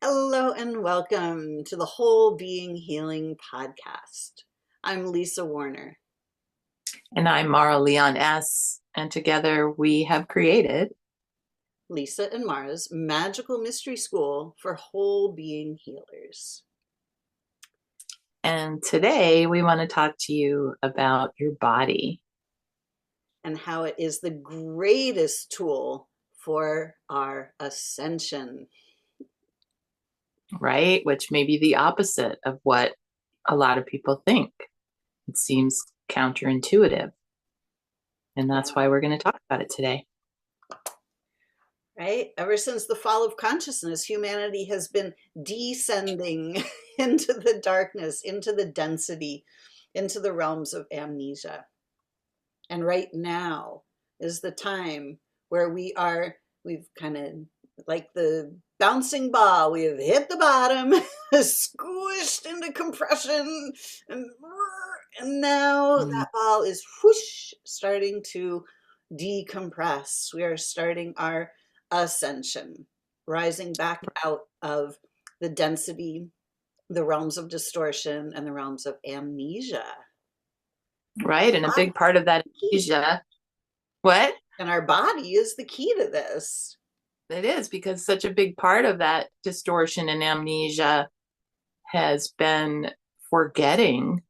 Hello and welcome to the Whole Being Healing Podcast. I'm Lisa Warner. And I'm Maura Leon S. And together we have created. Lisa and Maura's Magical Mystery School for Whole Being Healers. And today we want to talk to you about your body. And how it is the greatest tool for our ascension. Right? Which may be the opposite of what a lot of people think. It seems counterintuitive. And that's why we're going to talk about it today. Right? Ever since the fall of consciousness, humanity has been descending into the darkness, into the density, into the realms of amnesia. And right now is the time where we've kind of like the bouncing ball, we have hit the bottom, squished into compression, and now that ball is whoosh, starting to decompress. We are starting our ascension, rising back out of the density, the realms of distortion, and the realms of amnesia. Right. And a big part of that amnesia. What? And our body is the key to this. It is, because such a big part of that distortion and amnesia has been forgetting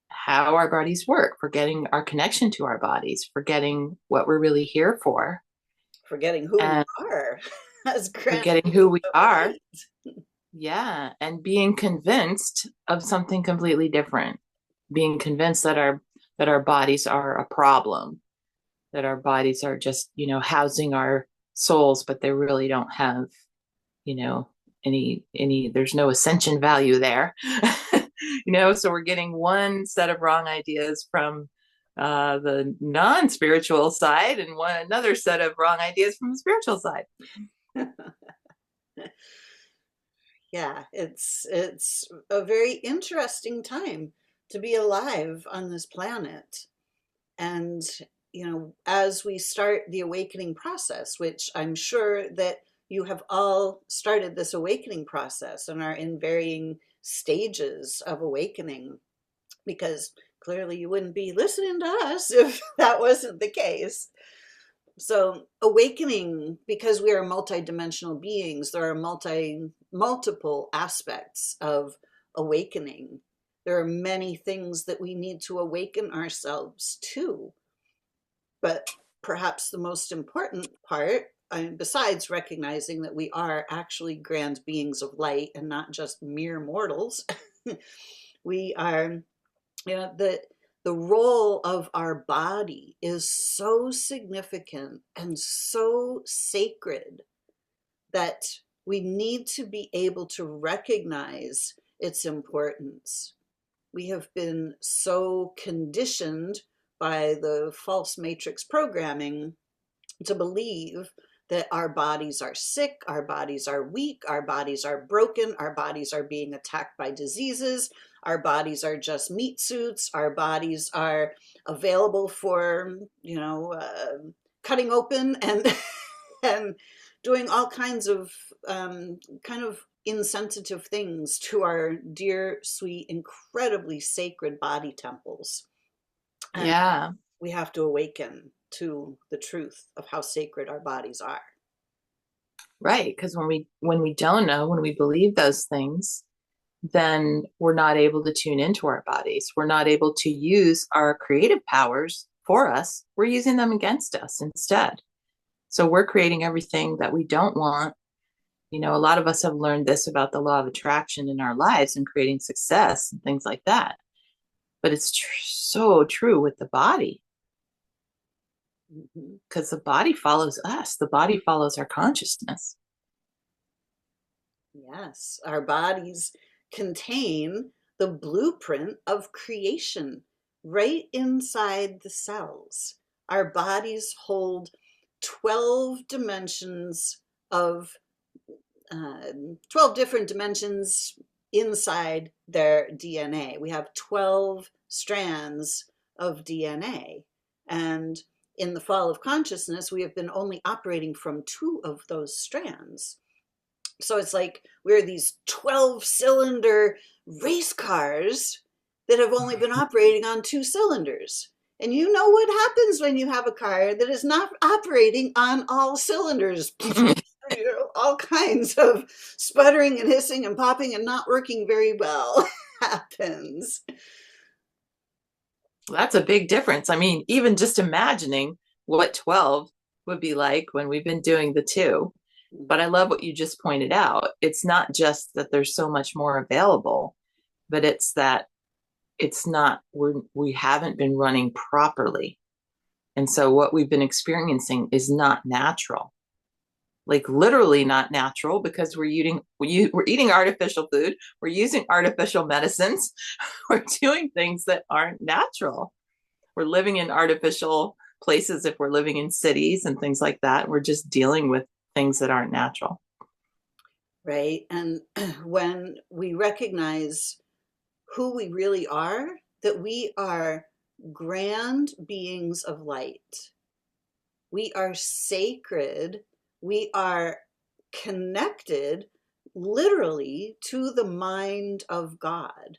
how our bodies work, forgetting our connection to our bodies, forgetting what we're really here for. Forgetting who we are. Forgetting who we are. Yeah. And being convinced of something completely different. Being convinced that our bodies are a problem, that our bodies are just, housing our souls, but they really don't have, any, there's no ascension value there. So we're getting one set of wrong ideas from the non-spiritual side and another set of wrong ideas from the spiritual side. Yeah, it's a very interesting time to be alive on this planet. And, as we start the awakening process, which I'm sure that you have all started this awakening process and are in varying stages of awakening, because clearly you wouldn't be listening to us if that wasn't the case. So awakening, because we are multidimensional beings, there are multiple aspects of awakening. There are many things that we need to awaken ourselves to. But perhaps the most important part, besides recognizing that we are actually grand beings of light and not just mere mortals, we are, the role of our body is so significant and so sacred that we need to be able to recognize its importance. We have been so conditioned by the false matrix programming to believe that our bodies are sick, our bodies are weak, our bodies are broken, our bodies are being attacked by diseases, our bodies are just meat suits, our bodies are available for, cutting open and and doing all kinds of kind of insensitive things to our dear, sweet, incredibly sacred body temples. And yeah, we have to awaken to the truth of how sacred our bodies are. right. Because when we don't know, when we believe those things, then we're not able to tune into our bodies. We're not able to use our creative powers for us. We're using them against us instead. So we're creating everything that we don't want. A lot of us have learned this about the law of attraction in our lives and creating success and things like that. But it's so true with the body, because the body follows us. The body follows our consciousness. Yes, our bodies contain the blueprint of creation right inside the cells. Our bodies hold 12 dimensions of 12 different dimensions inside their DNA. We have 12 strands of DNA. And in the fall of consciousness, we have been only operating from 2 of those strands. So it's like we're these 12-cylinder race cars that have only been operating on 2 cylinders. And you know what happens when you have a car that is not operating on all cylinders? All kinds of sputtering and hissing and popping and not working very well happens. That's a big difference. I mean, even just imagining what 12 would be like when we've been doing the two. But I love what you just pointed out. It's not just that there's so much more available, but it's that it's not, we haven't been running properly. And so what we've been experiencing is not natural, like literally not natural, because we're eating artificial food, we're using artificial medicines, we're doing things that aren't natural. We're living in artificial places if we're living in cities and things like that. We're just dealing with things that aren't natural. Right. And when we recognize who we really are, that we are grand beings of light, we are sacred, we are connected literally to the mind of God.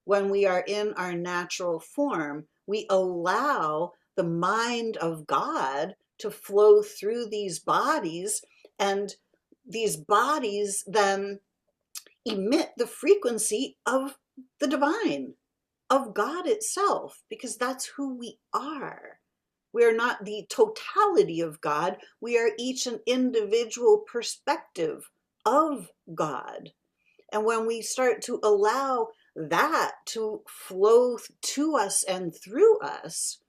When we are in our natural form, we allow the mind of God to flow through these bodies, and these bodies then emit the frequency of the divine, of God itself, because that's who we are. We are not the totality of God. We are each an individual perspective of God. And when we start to allow that to flow to us and through us,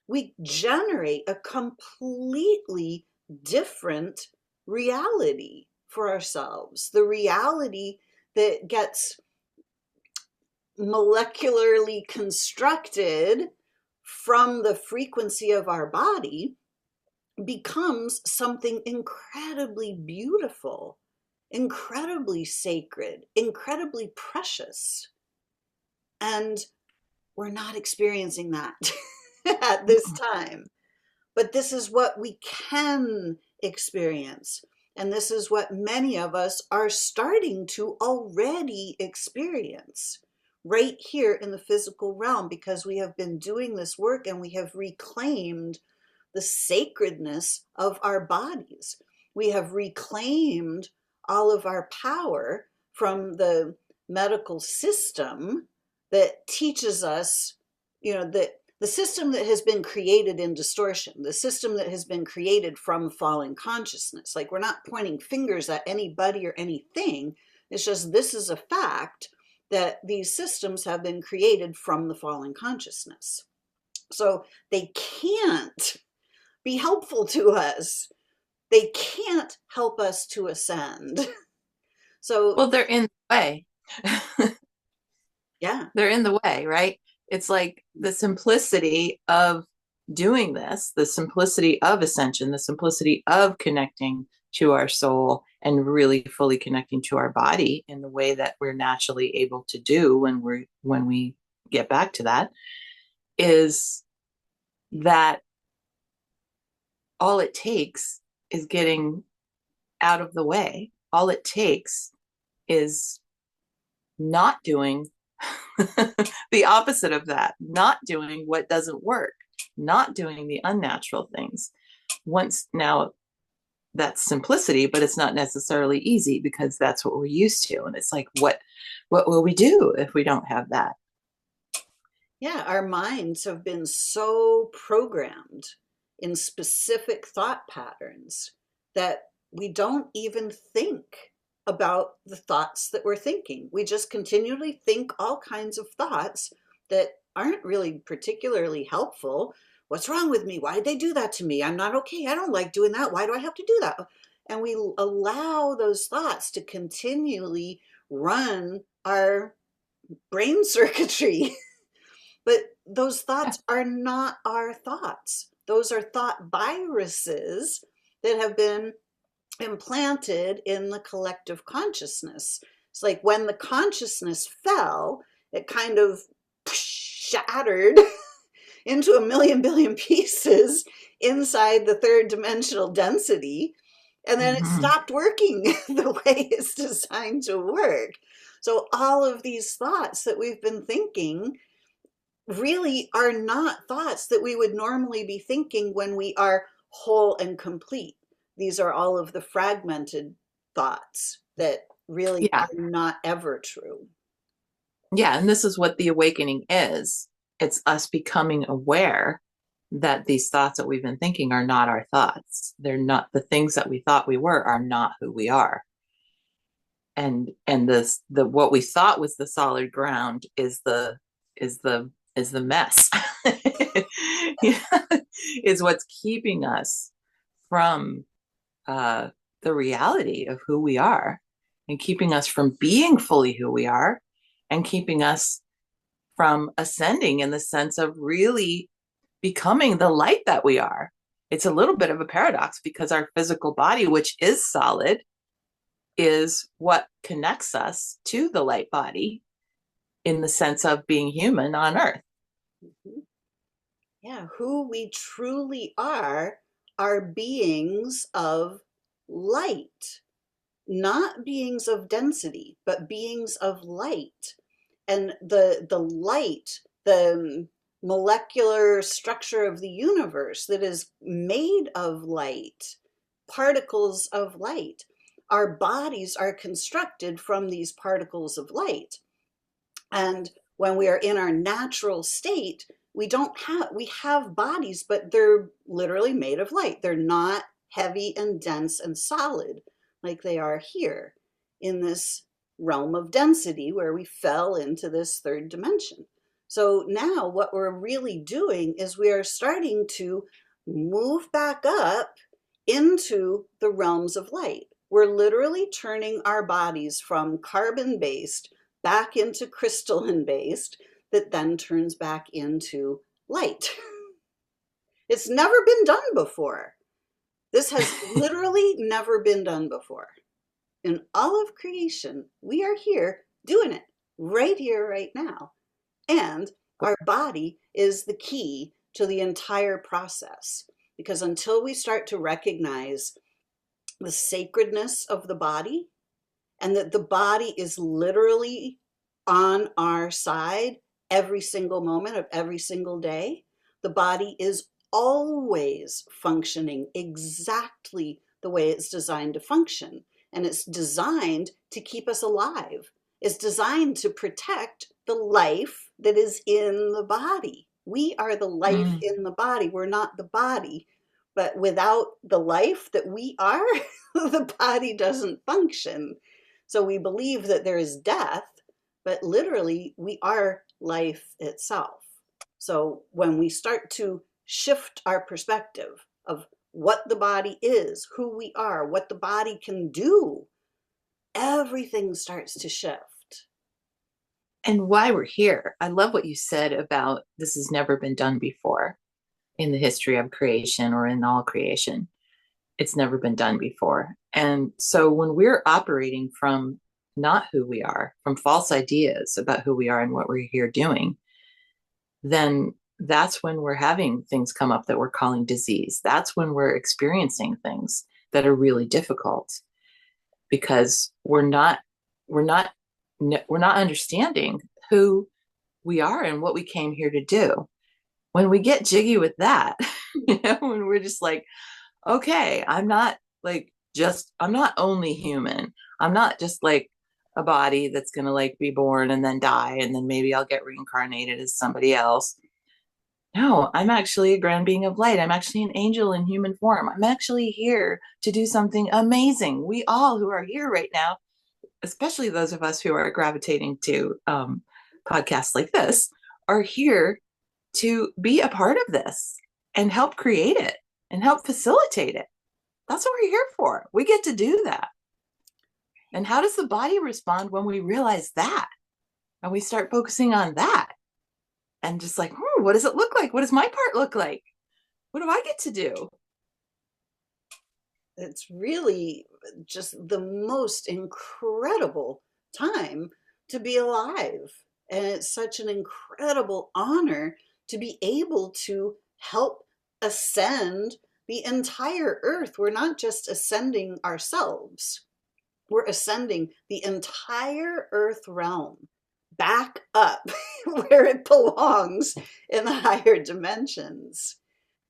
we generate a completely different reality for ourselves. The reality that gets molecularly constructed from the frequency of our body becomes something incredibly beautiful, incredibly sacred, incredibly precious. And we're not experiencing that at this time. But this is what we can experience. And this is what many of us are starting to already experience right here in the physical realm, because we have been doing this work and we have reclaimed the sacredness of our bodies. We have reclaimed all of our power from the medical system that teaches us, that the system that has been created in distortion, the system that has been created from fallen consciousness. Like, we're not pointing fingers at anybody or anything. It's just, this is a fact that these systems have been created from the fallen consciousness. So they can't be helpful to us. They can't help us to ascend. So, Well, they're in the way. yeah. They're in the way, right? It's like the simplicity of doing this, the simplicity of ascension, the simplicity of connecting to our soul and really fully connecting to our body in the way that we're naturally able to do when we get back to that, is that all it takes is getting out of the way. All it takes is not doing the opposite of that, not doing what doesn't work, not doing the unnatural things. Once now, that's simplicity, but it's not necessarily easy because that's what we're used to. And it's like, what will we do if we don't have that? Yeah, our minds have been so programmed in specific thought patterns that we don't even think about the thoughts that we're thinking. We just continually think all kinds of thoughts that aren't really particularly helpful. What's wrong with me? Why did they do that to me? I'm not okay. I don't like doing that. Why do I have to do that? And we allow those thoughts to continually run our brain circuitry. But those thoughts are not our thoughts. Those are thought viruses that have been implanted in the collective consciousness. It's like when the consciousness fell, it kind of shattered into a million billion pieces inside the third dimensional density. and then it Hmm. stopped working the way it's designed to work. So all of these thoughts that we've been thinking really are not thoughts that we would normally be thinking when we are whole and complete. These are all of the fragmented thoughts that really Yeah. are not ever true. Yeah. And this is what the awakening is. It's us becoming aware that these thoughts that we've been thinking are not our thoughts. They're not the things that we thought we were are not who we are. And this the what we thought was the solid ground is the mess. Yeah, is what's keeping us from uh, the reality of who we are, and keeping us from being fully who we are, and keeping us from ascending in the sense of really becoming the light that we are. It's a little bit of a paradox because our physical body, which is solid, is what connects us to the light body in the sense of being human on earth. Mhm. Yeah, who we truly are beings of light, not beings of density, but beings of light. And the light, the molecular structure of the universe that is made of light, particles of light. Our bodies are constructed from these particles of light. And when we are in our natural state, we have bodies, but they're literally made of light. They're not heavy and dense and solid like they are here in this realm of density where we fell into this third dimension. So now what we're really doing is we are starting to move back up into the realms of light. We're literally turning our bodies from carbon based back into crystalline based that then turns back into light. It's never been done before. This has literally never been done before. In all of creation, we are here doing it right here, right now. And our body is the key to the entire process. Because until we start to recognize the sacredness of the body and that the body is literally on our side every single moment of every single day, the body is always functioning exactly the way it's designed to function. And it's designed to keep us alive. It's designed to protect the life that is in the body. We are the life Mm. in the body. We're not the body. But without the life that we are, the body doesn't function. So we believe that there is death, but literally we are life itself. So when we start to shift our perspective of what the body is, who we are, what the body can do, everything starts to shift. And why we're here. I love what you said about this has never been done before in the history of creation or in all creation. It's never been done before. And so when we're operating from not who we are, from false ideas about who we are and what we're here doing, then that's when we're having things come up that we're calling disease. That's when we're experiencing things that are really difficult because we're not understanding who we are and what we came here to do. When we get jiggy with that, when we're just like, okay, I'm not only human. I'm not just like a body that's going to like be born and then die and then maybe I'll get reincarnated as somebody else. No, I'm actually a grand being of light. I'm actually an angel in human form. I'm actually here to do something amazing. We all who are here right now, especially those of us who are gravitating to podcasts like this, are here to be a part of this and help create it and help facilitate it. That's what we're here for. We get to do that. And how does the body respond when we realize that? And we start focusing on that and just like, what does it look like? What does my part look like? What do I get to do? It's really just the most incredible time to be alive. And it's such an incredible honor to be able to help ascend the entire earth. We're not just ascending ourselves, we're ascending the entire earth realm back up where it belongs in the higher dimensions.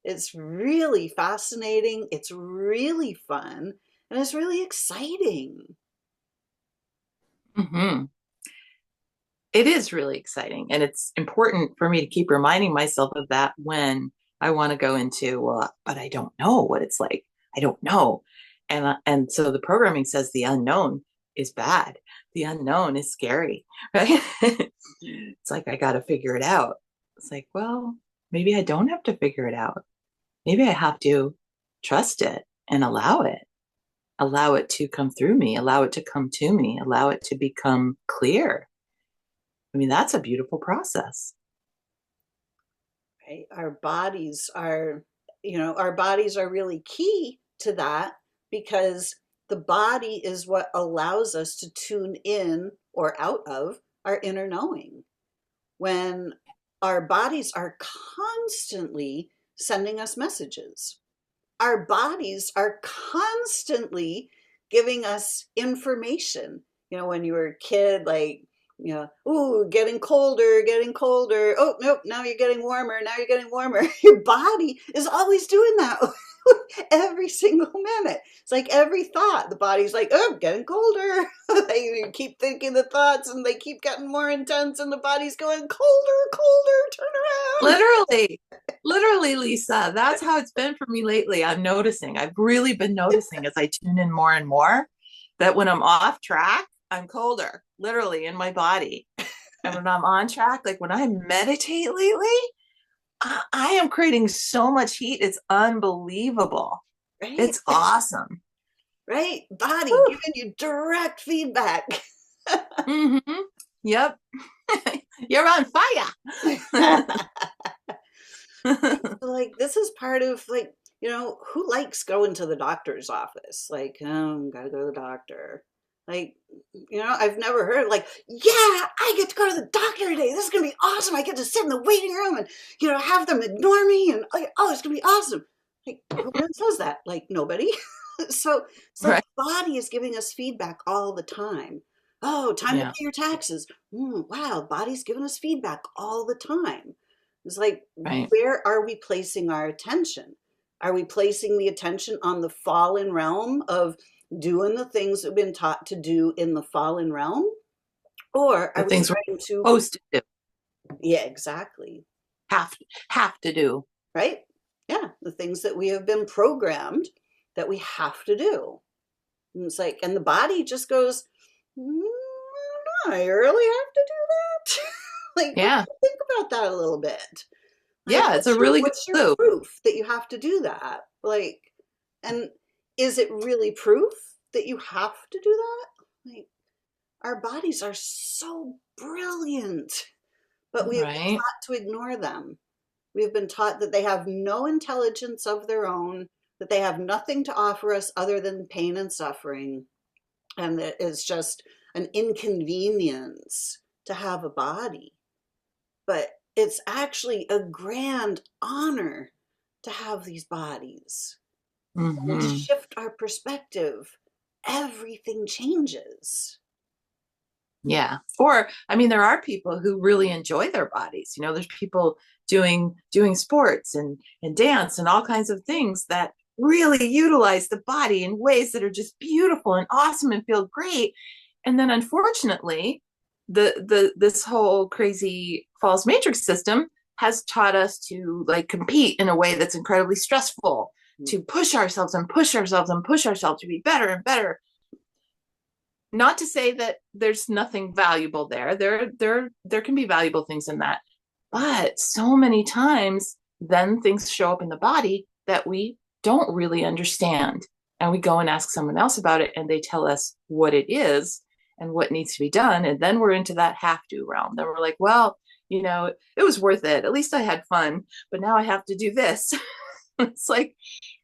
It's really fascinating, it's really fun, and it's really exciting. Mm-hmm. It is really exciting. And it's important for me to keep reminding myself of that when I want to go into, well, but I don't know what it's like. I don't know. And so the programming says the unknown is bad. The unknown is scary, right? It's like, I got to figure it out. It's like, well, maybe I don't have to figure it out. Maybe I have to trust it and allow it to come through me, allow it to come to me, allow it to become clear. I mean, that's a beautiful process. Right? Our bodies are, our bodies are really key to that, because the body is what allows us to tune in or out of our inner knowing. When our bodies are constantly sending us messages, our bodies are constantly giving us information. When you were a kid, like, ooh, getting colder, getting colder. Oh, nope, now you're getting warmer, now you're getting warmer. Your body is always doing that every single minute. It's like every thought, the body's like, oh, getting colder. You keep thinking the thoughts and they keep getting more intense, and the body's going, colder, colder, turn around. Literally, literally, Lisa, that's how it's been for me lately. I've really been noticing as I tune in more and more that when I'm off track, I'm colder, literally in my body. And when I'm on track, like when I meditate lately, I am creating so much heat. It's unbelievable. Right? It's awesome. Right? Body Whew. giving you direct feedback. Mm-hmm. Yep. You're on fire. Like, this is part of, like, who likes going to the doctor's office? Like, gotta go to the doctor. Like, I've never heard, like, yeah, I get to go to the doctor today. This is gonna be awesome. I get to sit in the waiting room and, have them ignore me, and like, oh, it's gonna be awesome. Like, who says that? Like, nobody. So it's like Right. the body is giving us feedback all the time. Oh, time to Yeah. pay your taxes. Wow, body's giving us feedback all the time. It's like, Right. where are we placing our attention? Are we placing the attention on the fallen realm of doing the things that we've been taught to do in the fallen realm? Or The are we things we're starting to, supposed to do, yeah, exactly, have have to do. right? Yeah, the things that we have been programmed that we have to do. And it's like, and the body just goes, I really have to do that. Like, what Yeah. do you think about that a little bit? Like, Yeah. It's a really good what's your clue. proof that you have to do that? Like, and is it really proof that you have to do that? Like, our bodies are so brilliant, but we have been Right. taught to ignore them. We have been taught that they have no intelligence of their own, that they have nothing to offer us other than pain and suffering, and that it's just an inconvenience to have a body. But it's actually a grand honor to have these bodies. When we Mm-hmm. shift our perspective, everything changes. Yeah. Or, I mean, there are people who really enjoy their bodies. There's people doing sports and dance and all kinds of things that really utilize the body in ways that are just beautiful and awesome and feel great. And then unfortunately, the this whole crazy false matrix system has taught us to like compete in a way that's incredibly stressful, to push ourselves and push ourselves and push ourselves to be better and better. Not to say that there's nothing valuable there. There can be valuable things in that. But so many times then things show up in the body that we don't really understand. And we go and ask someone else about it and they tell us what it is and what needs to be done. And then we're into that have to realm. Then we're like, well, it was worth it. At least I had fun, but now I have to do this. It's like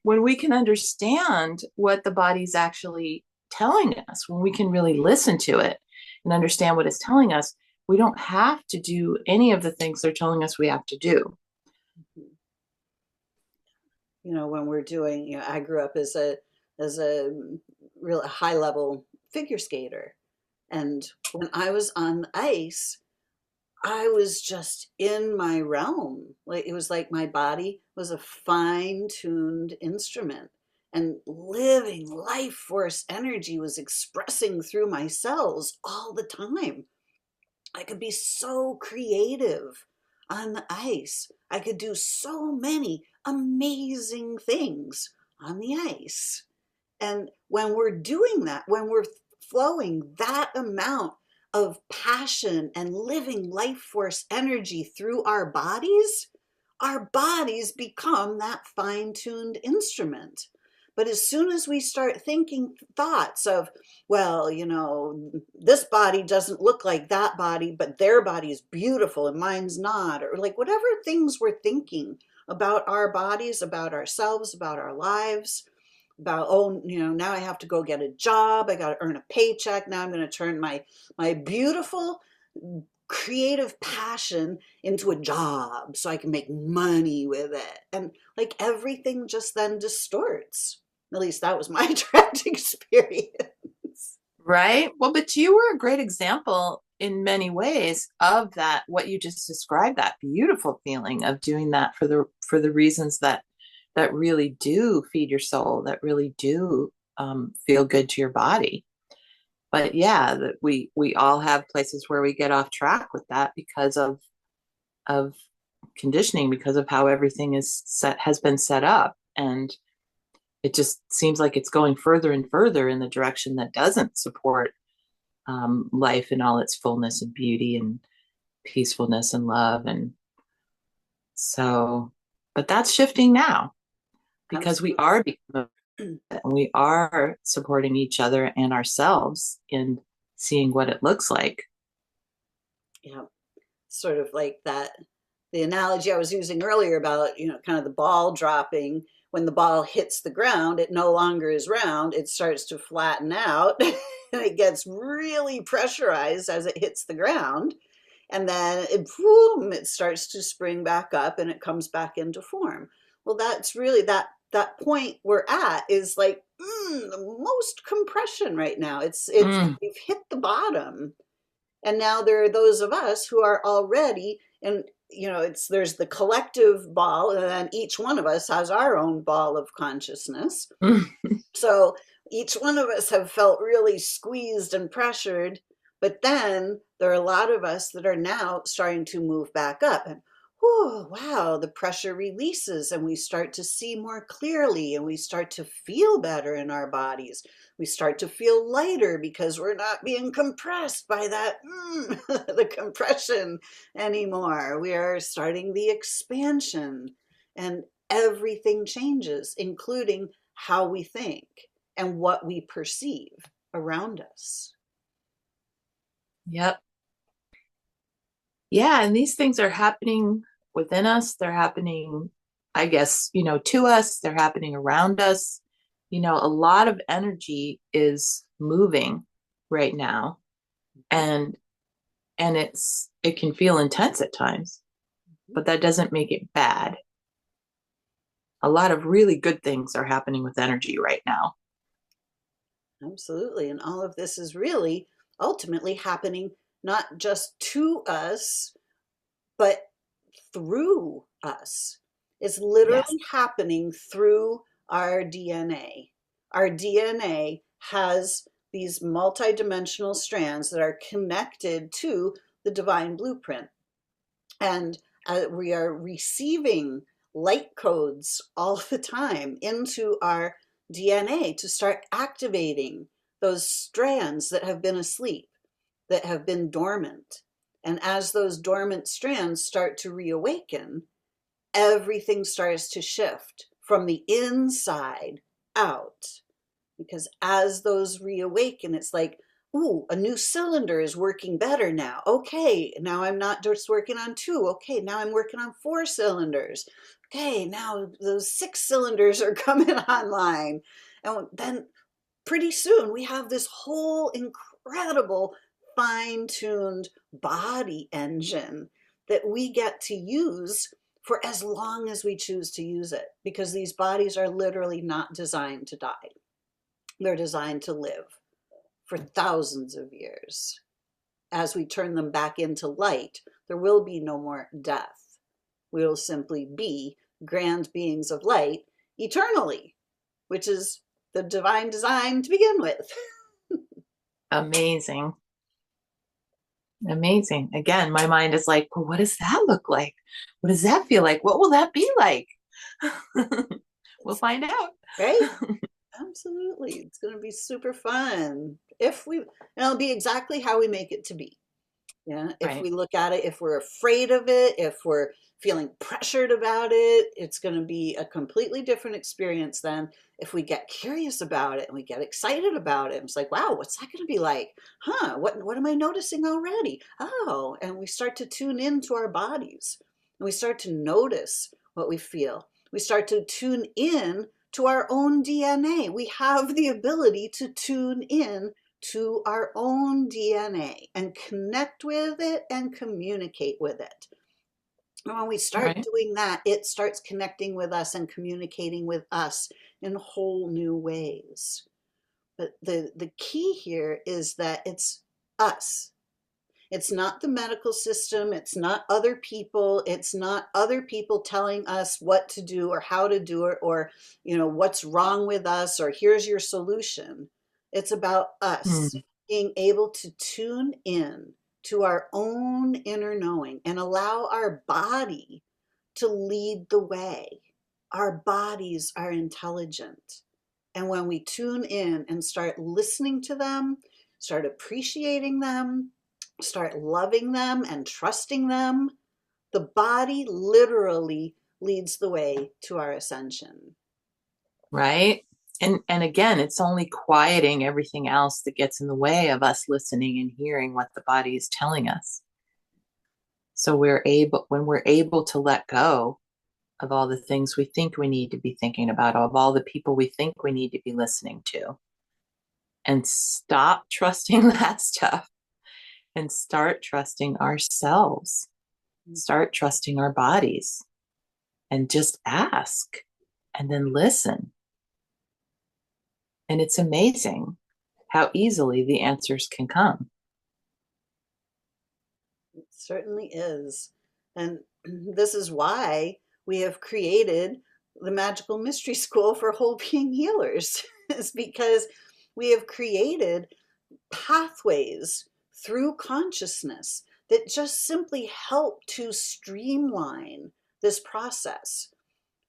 when we can understand what the body's actually telling us, when we can really listen to it and understand what it's telling us, we don't have to do any of the things they're telling us we have to do. when we're doing, I grew up as a real high level figure skater. And when I was on the ice, I was just in my realm. Like it was like my body was a fine-tuned instrument, and living life force energy was expressing through my cells all the time. I could be so creative on the ice. I could do so many amazing things on the ice. And when we're doing that, when we're flowing that amount of passion and living life force energy through our bodies become that fine tuned instrument. But as soon as we start thinking thoughts of, well, this body doesn't look like that body, but their body is beautiful and mine's not, or like whatever things we're thinking about our bodies, about ourselves, about our lives, about, oh, now I have to go get a job, I got to earn a paycheck, now I'm going to turn my beautiful creative passion into a job so I can make money with it. And like everything just then distorts. At least that was my direct experience. Right. Well, but you were a great example in many ways of that, what you just described, that beautiful feeling of doing that for the reasons that really do feed your soul, that really do feel good to your body. But yeah, that we all have places where we get off track with that because of conditioning, because of how everything has been set up. And it just seems like it's going further and further in the direction that doesn't support life in all its fullness and beauty and peacefulness and love. And so, but that's shifting now because we Absolutely. are becoming, and we are supporting each other and ourselves in seeing what it looks like. Yeah. Sort of like that, the analogy I was using earlier about, kind of the ball dropping. When the ball hits the ground, it no longer is round, it starts to flatten out and it gets really pressurized as it hits the ground. And then boom, it starts to spring back up and it comes back into form. Well, that's really that point we're at is like the most compression right now. It's Mm. we've hit the bottom, and now there are those of us who are already, and it's there's the collective ball, and then each one of us has our own ball of consciousness. So each one of us have felt really squeezed and pressured, but then there are a lot of us that are now starting to move back up, and whew, wow, the pressure releases and we start to see more clearly and we start to feel better in our bodies. We start to feel lighter because we're not being compressed by that the compression anymore. We are starting the expansion, and everything changes, including how we think and what we perceive around us. Yep. Yeah, and these things are happening within us. They're happening, I guess, to us. They're happening around us. A lot of energy is moving right now, and it can feel intense at times, but that doesn't make it bad. A lot of really good things are happening with energy right now. Absolutely. And all of this is really ultimately happening not just to us, but through us. It's Yes. literally happening through our DNA. Our DNA has these multidimensional strands that are connected to the divine blueprint. And we are receiving light codes all the time into our DNA to start activating those strands that have been asleep, that have been dormant. And as those dormant strands start to reawaken, everything starts to shift from the inside out. Because as those reawaken, it's like, ooh, a new cylinder is working better now. Okay, now I'm not just working on two. Okay, now I'm working on four cylinders. Okay, now those six cylinders are coming online. And then pretty soon we have this whole incredible fine tuned body engine that we get to use for as long as we choose to use it, because these bodies are literally not designed to die. They're designed to live for thousands of years. As we turn them back into light, there will be no more death. We will simply be grand beings of light eternally, which is the divine design to begin with. Amazing. Amazing. Again, my mind is like, well, what does that look like? What does that feel like? What will that be like? We'll find out. Right? Absolutely. It's going to be super fun. And it'll be exactly how we make it to be. Yeah. If Right. we look at it, if we're afraid of it, if we're feeling pressured about it, it's going to be a completely different experience than if we get curious about it and we get excited about it. It's like, wow, what's that going to be like? Huh? What am I noticing already? Oh, and we start to tune into our bodies and we start to notice what we feel. We start to tune in to our own DNA. We have the ability to tune in to our own DNA and connect with it and communicate with it. And when we start Right. doing that, it starts connecting with us and communicating with us in whole new ways. But the key here is that it's us. It's not the medical system. It's not other people. It's not other people telling us what to do or how to do it or, what's wrong with us or here's your solution. It's about us Mm. being able to tune in to our own inner knowing and allow our body to lead the way. Our bodies are intelligent. And when we tune in and start listening to them, start appreciating them, start loving them and trusting them, the body literally leads the way to our ascension. Right. And again, it's only quieting everything else that gets in the way of us listening and hearing what the body is telling us. So when we're able to let go of all the things we think we need to be thinking about, of all the people we think we need to be listening to, and stop trusting that stuff and start trusting ourselves, start trusting our bodies, and just ask and then listen. And it's amazing how easily the answers can come. It certainly is. And this is why we have created the Magical Mystery School for Whole Being Healers, is because we have created pathways through consciousness that just simply help to streamline this process.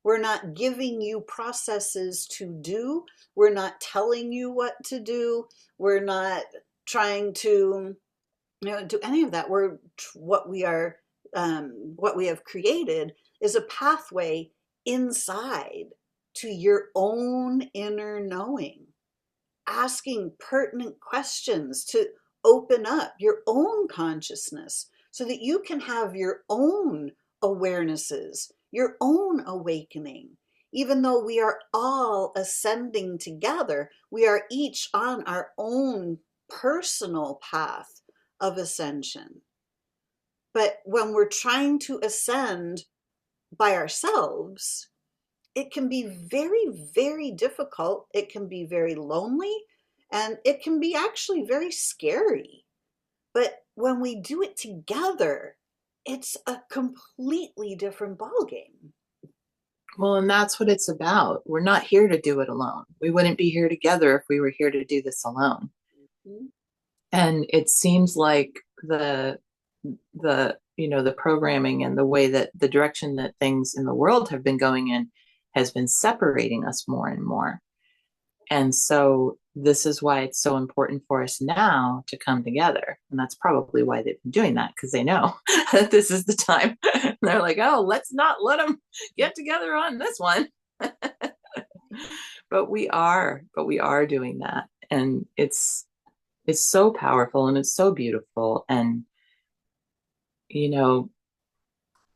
We're not giving you processes to do. We're not telling you what to do. We're not trying to do any of that. What we are, what we have created is a pathway inside to your own inner knowing, asking pertinent questions to open up your own consciousness so that you can have your own awarenesses, your own awakening. Even though we are all ascending together, we are each on our own personal path of ascension. But when we're trying to ascend by ourselves, it can be very, very difficult. It can be very lonely and it can be actually very scary. But when we do it together, it's a completely different ballgame. Well, and that's what it's about. We're not here to do it alone. We wouldn't be here together if we were here to do this alone. Mhm. And it seems like the programming and the way that the direction that things in the world have been going in has been separating us more and more. And so this is why it's so important for us now to come together. And that's probably why they've been doing that, because they know that this is the time. They're like, oh, let's not let them get together on this one. but we are doing that. And it's so powerful and it's so beautiful. And, you know,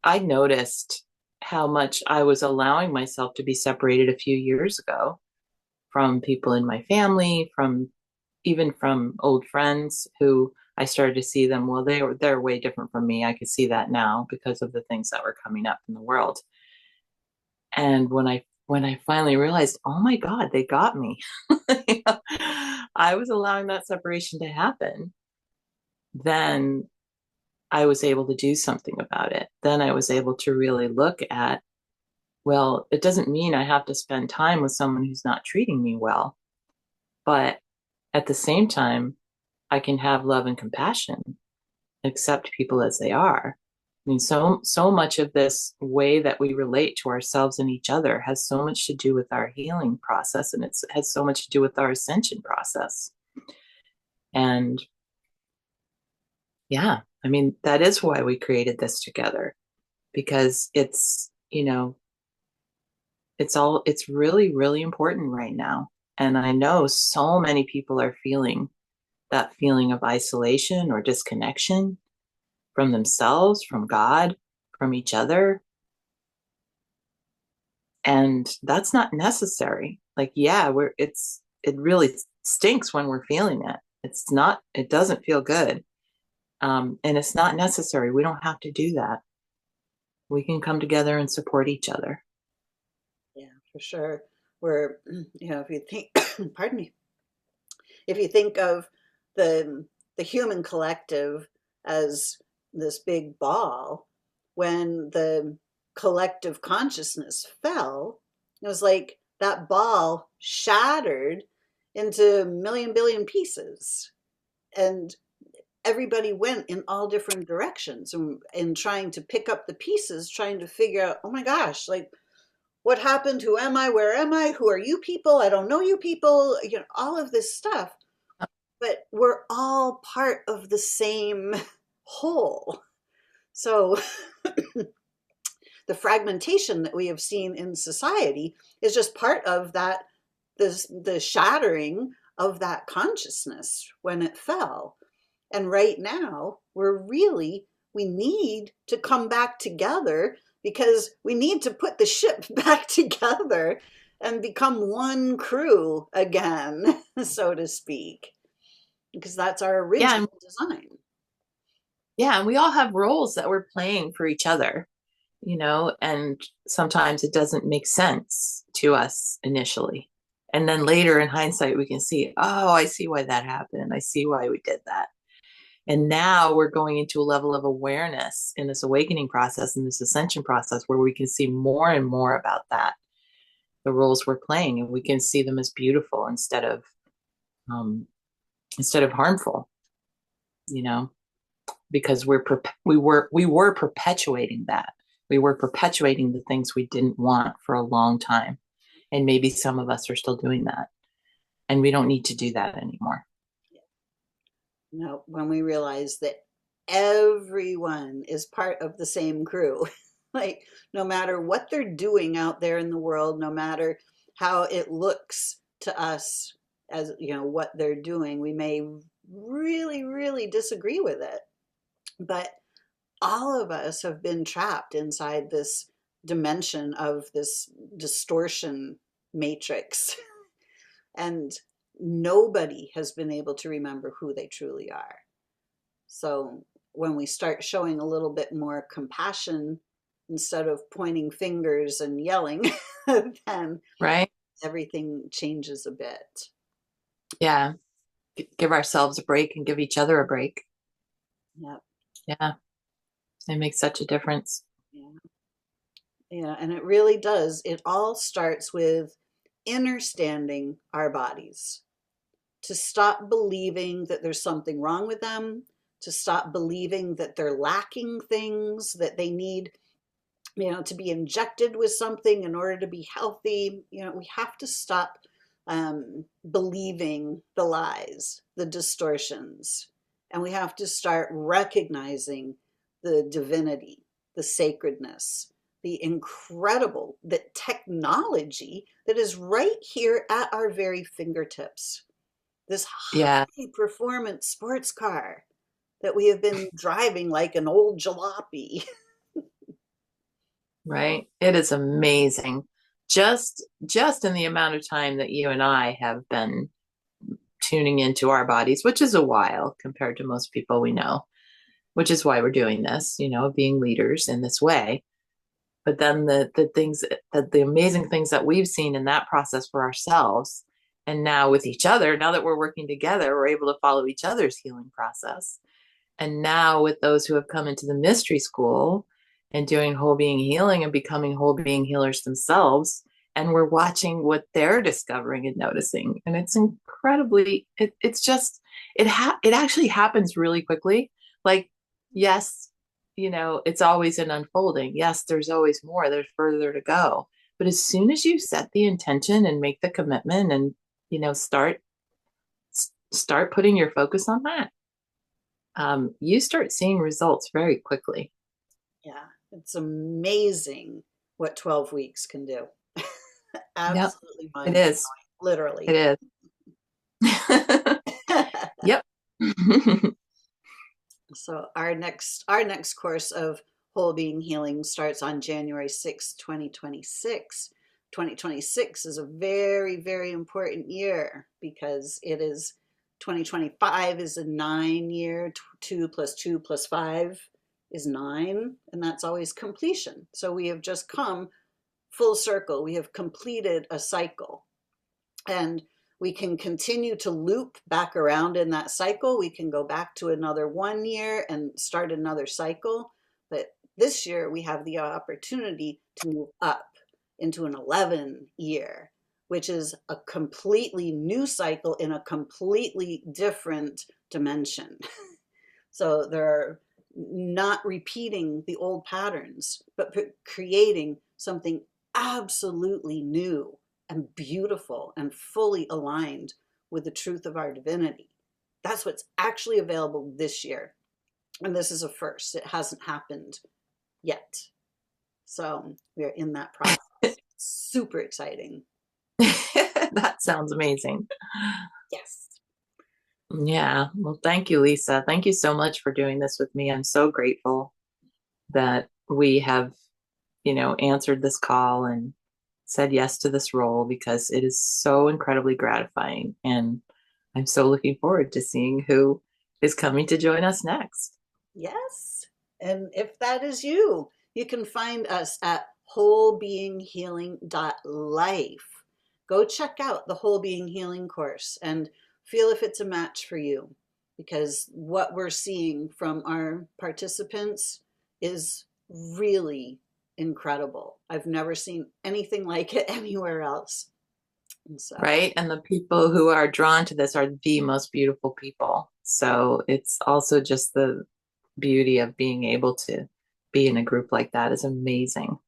I noticed how much I was allowing myself to be separated a few years ago from people in my family, from even from old friends who I started to see them. Well, they're way different from me. I could see that now because of the things that were coming up in the world. And when I finally realized, oh my God, they got me. You know, I was allowing that separation to happen. Then I was able to do something about it. Then I was able to really look at, well, it doesn't mean I have to spend time with someone who's not treating me well, but at the same time, I can have love and compassion, accept people as they are. I mean, so much of this way that we relate to ourselves and each other has so much to do with our healing process, and it has so much to do with our ascension process. And yeah, I mean, that is why we created this together, because it's really, really important right now. And I know so many people are feeling that feeling of isolation or disconnection from themselves, from God, from each other. And that's not necessary. Like, yeah, it really stinks when we're feeling it. It doesn't feel good. And it's not necessary. We don't have to do that. We can come together and support each other. Yeah, for sure. Where, if you think, pardon me, if you think of the the human collective as this big ball, when the collective consciousness fell, it was like that ball shattered into a million billion pieces, and everybody went in all different directions and trying to pick up the pieces, trying to figure out, oh my gosh, like what happened? Who am I? Where am I? Who are you people? I don't know you people. All of this stuff. But we're all part of the same whole. So the fragmentation that we have seen in society is just part of that, the shattering of that consciousness when it fell. And right now, we need to come back together because we need to put the ship back together and become one crew again, so to speak, because that's our Yeah, original design. yeah, and we all have roles that we're playing for each other, and sometimes it doesn't make sense to us initially. And then later in hindsight, we can see, oh, I see why that happened. I see why we did that. And now we're going into a level of awareness in this awakening process, in this ascension process, where we can see more and more about that, the roles we're playing, and we can see them as beautiful um, instead of harmful, you know, because we were perpetuating that. We were perpetuating the things we didn't want for a long time, and maybe some of us are still doing that, and we don't need to do that anymore. No, when we realize that everyone is part of the same crew, like no matter what they're doing out there in the world, no matter how it looks to us as what they're doing, we may really, really disagree with it. But all of us have been trapped inside this dimension of this distortion matrix. And nobody has been able to remember who they truly are. So when we start showing a little bit more compassion instead of pointing fingers and yelling, then Right? everything changes a bit. Yeah. Give ourselves a break and give each other a break. Yep. Yeah. It makes such a difference. Yeah. Yeah. And it really does. It all starts with understanding our bodies, to stop believing that there's something wrong with them, to stop believing that they're lacking things, that they need, to be injected with something in order to be healthy. We have to stop believing the lies, the distortions, and we have to start recognizing the divinity, the sacredness, the incredible, the technology that is right here at our very fingertips. This Yeah. high performance sports car that we have been driving like an old jalopy. Right. It is amazing. Just in the amount of time that you and I have been tuning into our bodies, which is a while compared to most people we know, which is why we're doing this, being leaders in this way. But then the things that the amazing things that we've seen in that process for ourselves, and now with each other, now that we're working together, we're able to follow each other's healing process. And now with those who have come into the mystery school and doing whole being healing and becoming whole being healers themselves, and we're watching what they're discovering and noticing. And it's incredibly, it's just, it actually happens really quickly. Like, yes, it's always an unfolding. Yes, there's always more, there's further to go. But as soon as you set the intention and make the commitment and, start putting your focus on that, you start seeing results very quickly. Yeah, it's amazing what 12 weeks can do. Yep, Absolutely it mind blowing, is. It literally. is. Yep. So our next course of whole being healing starts on January 6th, 2026. 2026 is a very, very important year because it is 2025 is a 9 year, 2 + 2 + 5 is 9, and that's always completion. So we have just come full circle. We have completed a cycle. And we can continue to loop back around in that cycle. We can go back to another 1 year and start another cycle. But this year we have the opportunity to move up into an 11 year, which is a completely new cycle in a completely different dimension. So they're not repeating the old patterns, but creating something absolutely new and beautiful and fully aligned with the truth of our divinity. That's what's actually available this year. And this is a first. It hasn't happened yet. So we're in that process. Super exciting. That sounds amazing. Yes. Yeah. Well, thank you, Lisa. Thank you so much for doing this with me. I'm so grateful that we have, answered this call and said yes to this role because it is so incredibly gratifying. And I'm so looking forward to seeing who is coming to join us next. Yes. And if that is you, you can find us at wholebeinghealing.life. Go check out the Whole Being Healing course and feel if it's a match for you, because what we're seeing from our participants is really incredible. I've never seen anything like it anywhere else. And so, Right. And the people who are drawn to this are the most beautiful people. So it's also just the beauty of being able to be in a group like that is amazing.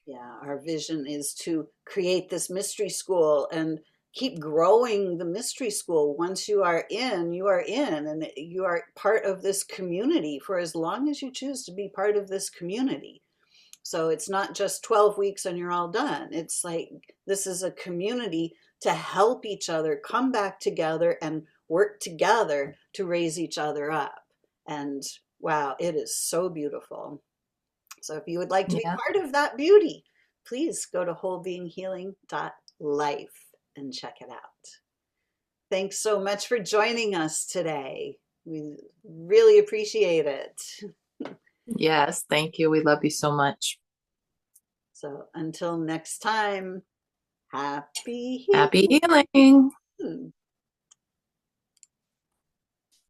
yeah, our vision is to create this mystery school and keep growing the mystery school. Once you are in, and you are part of this community for as long as you choose to be part of this community. So it's not just 12 weeks and you're all done. It's like this is a community to help each other come back together and work together to raise each other up. And wow, it is so beautiful. So if you would like to be Yeah. part of that beauty, please go to wholebeinghealing.life and check it out. Thanks so much for joining us today. We really appreciate it. Yes. Thank you. We love you so much. So until next time, happy Happy healing. healing.